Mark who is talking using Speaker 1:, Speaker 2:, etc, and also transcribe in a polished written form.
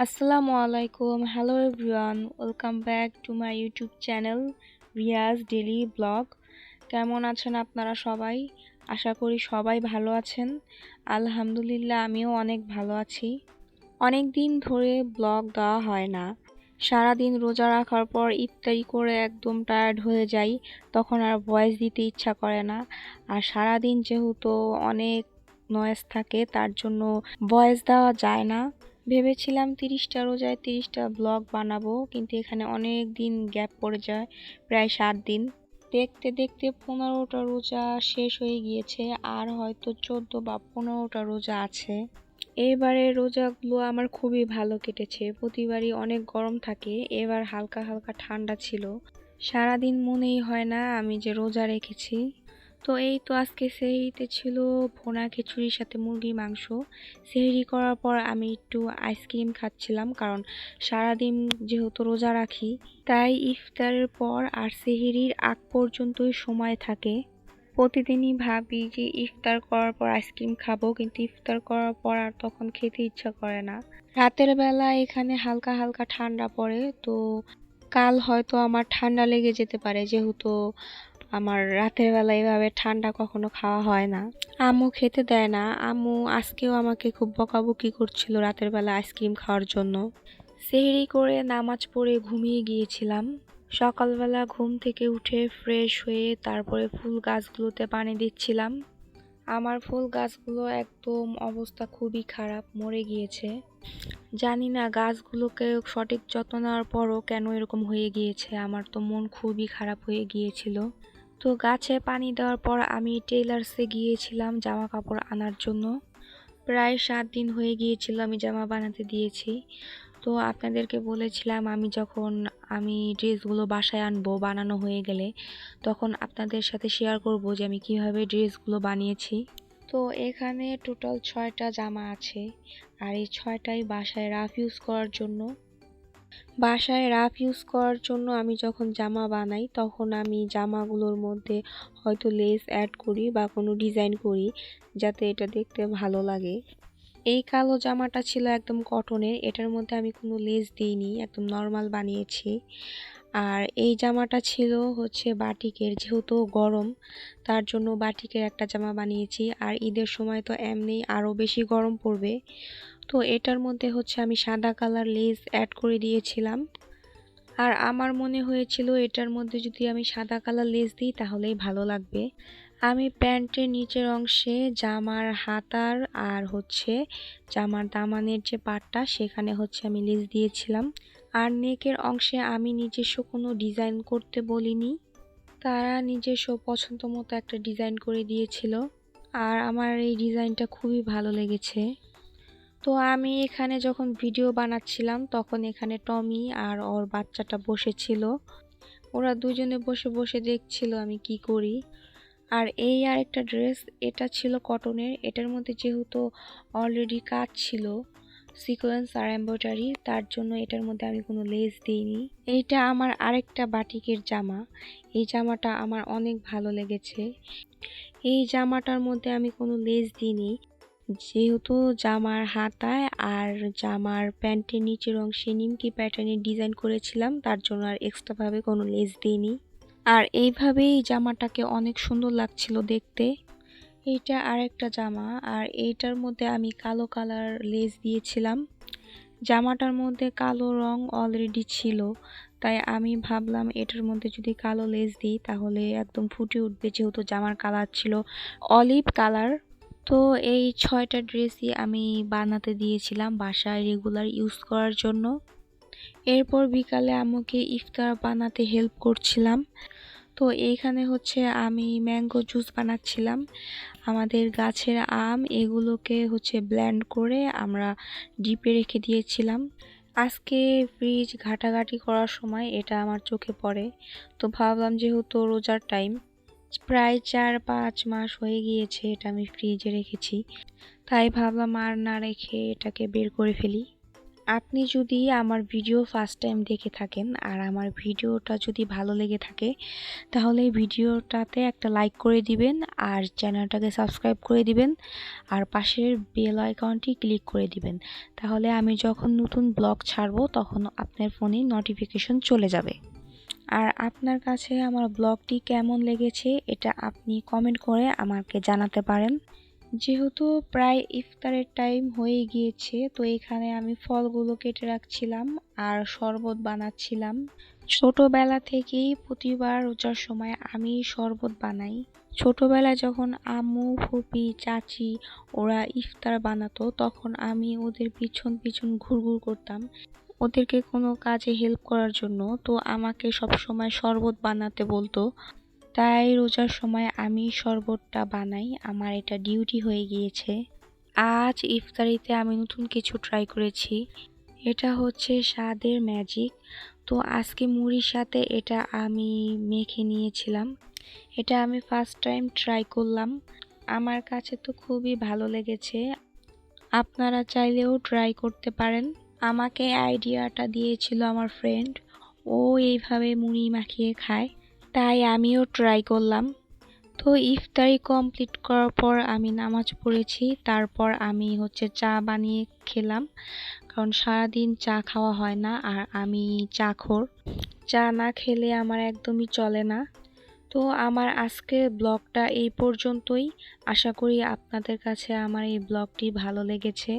Speaker 1: আসসালামু আলাইকুম। Hello everyone. Welcome back to my YouTube channel Riaz daily blog. কেমন আছেন আপনারা সবাই? আশা করি সবাই ভালো আছেন। আলহামদুলিল্লাহ আমিও অনেক ভালো আছি। অনেক দিন ধরে ব্লগ দেওয়া হয় না। সারাদিন রোজা রাখার পর ইফতারি করে একদম টায়ার্ড হয়ে যাই, তখন আর ভয়েস দিতে ইচ্ছা করে না। আর সারাদিন যেহেতু অনেক নয়েজ থাকে তার জন্য ভয়েস দেওয়া যায় না। ভেবেছিলাম 30টা রোজায় 30টা ব্লগ বানাবো, কিন্তু এখানে অনেক দিন গ্যাপ পড়ে যায়, প্রায় 7 দিন। দেখতে দেখতে 15টা রোজা শেষ হয়ে গিয়েছে, আর হয়তো 14 বা 15টা রোজা আছে। এবারে রোজাগুলো আমার খুবই ভালো কেটেছে। প্রতিবারই অনেক গরম থাকে, এবার হালকা হালকা ঠান্ডা ছিল। সারাদিন মনেই হয় না আমি যে রোজা রেখেছি। তো এই তো আজকে সেহরিতে ছিল ভুনা খিচুড়ির সাথে মুরগির মাংস। সেহরি করার পর আমি একটু আইসক্রিম খাচ্ছিলাম, কারণ সারাদিন যেহেতু রোজা রাখি, তাই ইফতারের পর আর সেহরির আগ পর্যন্তই সময় থাকে। প্রতিদিনই ভাবি যে ইফতার করার পর আইসক্রিম খাবো, কিন্তু ইফতার করার পর আর তখন খেতে ইচ্ছা করে না। রাতের বেলা এখানে হালকা হালকা ঠান্ডা পড়ে, তো কাল হয়তো আমার ঠান্ডা লেগে যেতে পারে, যেহেতু আমার রাতের বেলা এভাবে ঠান্ডা কখনো খাওয়া হয় না। আম্মু খেতে দেয় না। আম্মু আজকেও আমাকে খুব বকাবকি করছিল রাতের বেলা আইসক্রিম খাওয়ার জন্য। সেহরি করে নামাজ পড়ে ঘুমিয়ে গিয়েছিলাম। সকালবেলা ঘুম থেকে উঠে ফ্রেশ হয়ে তারপরে ফুল গাছগুলোতে পানি দিচ্ছিলাম। আমার ফুল গাছগুলো একদম অবস্থা খুবই খারাপ, মরে গিয়েছে। জানি না গাছগুলোকে সঠিক যত্ন নেওয়ার পরও কেন এরকম হয়ে গিয়েছে। আমার তো মন খুবই খারাপ হয়ে গিয়েছিল। তো গাছে পানি দেওয়ার পর আমি টেইলার্সে গিয়েছিলাম জামা কাপড় আনার জন্য। প্রায় 7 দিন হয়ে গিয়েছিল আমি জামা বানাতে দিয়েছি। তো আপনাদেরকে বলেছিলাম আমি ড্রেসগুলো বাসায় আনবো বানানো হয়ে গেলে, তখন আপনাদের সাথে শেয়ার করব যে আমি কিভাবে ড্রেসগুলো বানিয়েছি। তো এখানে টোটাল 6টা জামা আছে, আর এই 6টাই বাসায় রাফ ইউজ করার জন্য আমি যখন জামা বানাই, তখন আমি জামাগুলোর মধ্যে হয়তো লেস অ্যাড করি বা কোনো ডিজাইন করি, যাতে এটা দেখতে ভালো লাগে। এই কালো জামাটা ছিল একদম কটনের, এটার মধ্যে আমি কোনো লেস দিইনি, একদম নর্মাল বানিয়েছি। আর এই জামাটা ছিল হচ্ছে বাটিকের, যেহেতু গরম তার জন্য বাটিকের একটা জামা বানিয়েছি। আর ঈদের সময় তো এমনি আরও বেশি গরম পড়বে, তো এটার মধ্যে হচ্ছে আমি সাদা কালার লেস অ্যাড করে দিয়েছিলাম। আর আমার মনে হয়েছিল এটার মধ্যে যদি আমি সাদা কালার লেস দিই তাহলেই ভালো লাগবে। আমি প্যান্টের নিচের অংশে জামার হাতার আর হচ্ছে জামার দামানের যে পাটটা সেখানে হচ্ছে আমি লেস দিয়েছিলাম। আর নেকের অংশে আমি নিজস্ব কোনো ডিজাইন করতে বলিনি, তারা নিজস্ব পছন্দ মতো একটা ডিজাইন করে দিয়েছিল। আর আমার এই ডিজাইনটা খুবই ভালো লেগেছে। তো আমি এখানে যখন ভিডিও বানাচ্ছিলাম তখন এখানে টমি আর ওর বাচ্চাটা বসেছিল। ওরা দুজনে বসে বসে দেখছিল আমি কি করি। আর এই আরেকটা ড্রেস, এটা ছিল কটনের, এটার মধ্যে যেহেতু অলরেডি কাজ ছিল সিকোয়েন্স আর এমব্রয়ডারি, তার জন্য এটার মধ্যে আমি কোনো লেস দিইনি। এইটা আমার আরেকটা বাটিকের জামা। এই জামাটা আমার অনেক ভালো লেগেছে। এই জামাটার মধ্যে আমি কোনো লেস দিইনি, যেহেতু জামার হাতায় আর জামার প্যান্টের নিচের অংশে নিমকি প্যাটার্নের ডিজাইন করেছিলাম, তার জন্য আর এক্সট্রা ভাবে কোনো লেস দিইনি। আর এইভাবেই জামাটাকে অনেক সুন্দর লাগছিল দেখতে। এইটা আরেকটা জামা, আর এইটার মধ্যে আমি কালো কালার লেস দিয়েছিলাম। জামাটার মধ্যে কালো রং অলরেডি ছিল, তাই আমি ভাবলাম এটার মধ্যে যদি কালো লেস দিই তাহলে একদম ফুটে উঠবে, যেহেতু জামার কালার ছিল অলিভ কালার। তো এই 6টা ড্রেসই আমি বানাতে দিয়েছিলাম বাসায় রেগুলার ইউজ করার জন্য। এরপর বিকালে আম্মুকে ইফতার বানাতে হেল্প করছিলাম। তো এইখানে হচ্ছে আমি ম্যাঙ্গো জুস বানাচ্ছিলাম। আমাদের গাছের আম, এগুলোকে হচ্ছে ব্লেন্ড করে আমরা ডিপে রেখে দিয়েছিলাম। আজকে ফ্রিজ ঘাটাঘাটি করার সময় এটা আমার চোখে পড়ে, তো ভাবলাম যেহেতু রোজার টাইম, প্রায় 4-5 মাস হয়ে গিয়েছে এটা আমি ফ্রিজে রেখেছি, তাই ভাবলাম আর না রেখে এটাকে বের করে ফেলি। আপনি যদি আমার ভিডিও ফার্স্ট টাইম দেখে থাকেন আর আমার ভিডিওটা যদি ভালো লেগে থাকে তাহলে এই ভিডিওটাতে একটা লাইক করে দিবেন আর চ্যানেলটাকে সাবস্ক্রাইব করে দিবেন আর পাশের বেল আইকনটি ক্লিক করে দিবেন। তাহলে আমি যখন নতুন ব্লগ ছাড়বো তখন আপনার ফোনে নোটিফিকেশন চলে যাবে। আর আপনার কাছে আমার ব্লগটি কেমন লেগেছে এটা আপনি কমেন্ট করে আমাকে জানাতে পারেন। যেহেতু প্রায় ইফতারের টাইম হয়ে গিয়েছে তো এখানে আমি ফলগুলো কেটে রাখছিলাম আর শরবত বানাচ্ছিলাম। ছোটবেলা থেকেই প্রতিবার রোজার সময় আমি শরবত বানাই। ছোটবেলায় যখন আম্মু, ফুপি, চাচি ওরা ইফতার বানাতো তখন আমি ওদের পিছন পিছন ঘুরঘুর করতাম ওদেরকে কোনো কাজে হেল্প করার জন্য। তো আমাকে সবসময় শরবত বানাতে বলতো, তাই রোজার সময় আমি শরবতটা বানাই, আমার এটা ডিউটি হয়ে গিয়েছে। আজ ইফতারিতে আমি নতুন কিছু ট্রাই করেছি, এটা হচ্ছে স্বাদের ম্যাজিক। তো আজকে মুড়ির সাথে এটা আমি মেখে নিয়েছিলাম, এটা আমি ফার্স্ট টাইম ট্রাই করলাম, আমার কাছে তো খুবই ভালো লেগেছে। আপনারা চাইলেও ট্রাই করতে পারেন। আমাকে আইডিয়াটা দিয়েছিল আমার ফ্রেন্ড, ও এইভাবে মুড়ি মাখিয়ে খায়, তাই আমিও ট্রাই করলাম। তো ইফতারি কমপ্লিট করার পর আমি নামাজ পড়েছি, তারপর আমি চা বানিয়ে খেলাম, কারণ সারাদিন চা খাওয়া হয় না আর আমি চাখোর, চা না খেলে আমার একদমই চলে না। তো আমার আজকের ব্লগটা এই পর্যন্তই, আশা করি আপনাদের কাছে আমার এই ব্লগটি ভালো লেগেছে।